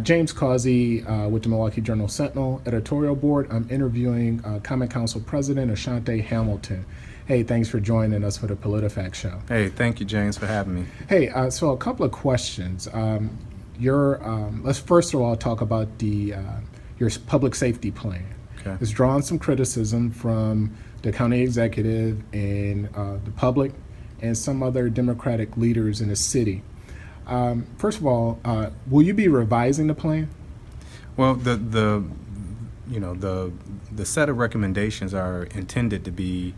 James Causey with the Milwaukee Journal Sentinel editorial board. I'm interviewing Common Council President Ashanti Hamilton. Hey, thanks for joining us for the PolitiFact show. Hey, thank you, James, for having me. Hey, so a couple of questions. Let's first of all talk about your public safety plan. Okay. It's drawn some criticism from the county executive and the public and some other Democratic leaders in the city. First of all, will you be revising the plan? Well, the set of recommendations are intended to be,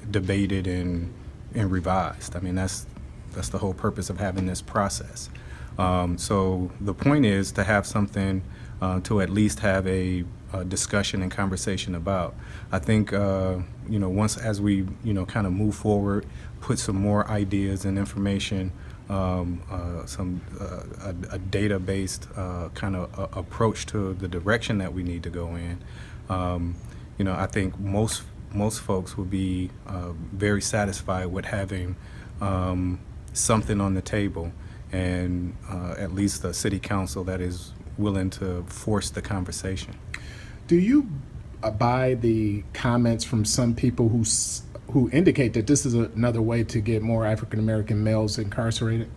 debated and revised. I mean, that's the whole purpose of having this process. So the point is to have something to at least have a discussion and conversation about. I think once as we kind of move forward, put some more ideas and information, a data-based kind of approach to the direction that we need to go in. I think most folks will be very satisfied with having something on the table, and at least a city council that is willing to force the conversation. Do you buy the comments from some people who indicate that this is another way to get more African-American males incarcerated?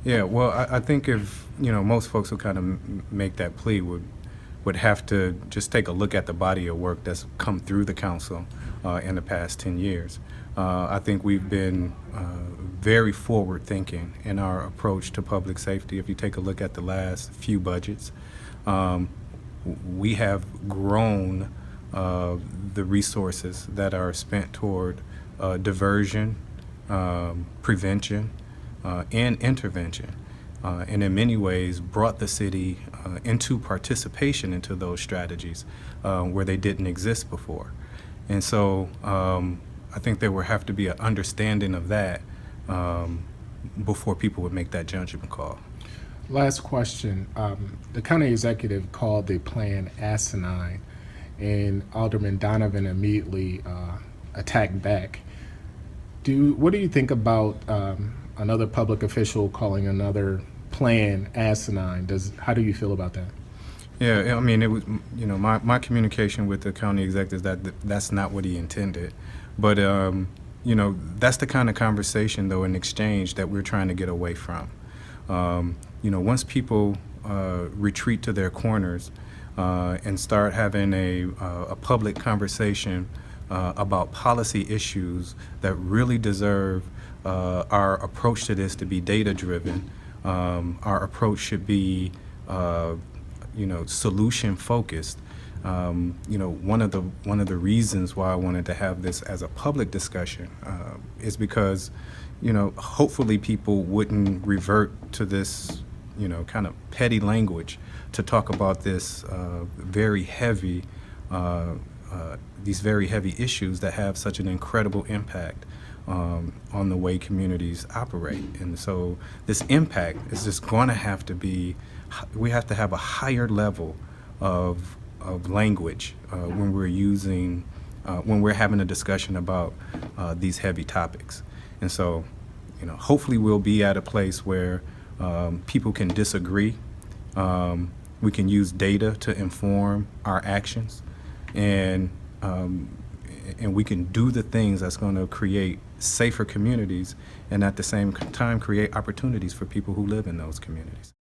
Yeah, well, I think if most folks who kind of make that plea would have to just take a look at the body of work that's come through the council in the past 10 years. I think we've been very forward-thinking in our approach to public safety. If you take a look at the last few budgets, we have grown the resources that are spent toward diversion, prevention, and intervention, and in many ways brought the city into participation into those strategies where they didn't exist before. And so I think there would have to be an understanding of that before people would make that judgment call. Last question. The county executive called the plan asinine, and Alderman Donovan immediately attacked back. What do you think about another public official calling another plan asinine? How do you feel about that? Yeah, I mean, it was my communication with the county executive is that's not what he intended, but that's the kind of conversation though and exchange that we're trying to get away from. Once people retreat to their corners and start having a public conversation about policy issues that really deserve our approach to this to be data-driven, our approach should be solution-focused. One of the reasons why I wanted to have this as a public discussion is because hopefully people wouldn't revert to this kind of petty language to talk about this these very heavy issues that have such an incredible impact on the way communities operate. And so this impact is just going to have to be, we have to have a higher level of language when we're having a discussion about these heavy topics. And so, hopefully we'll be at a place where people can disagree. We can use data to inform our actions, and we can do the things that's going to create safer communities and at the same time create opportunities for people who live in those communities.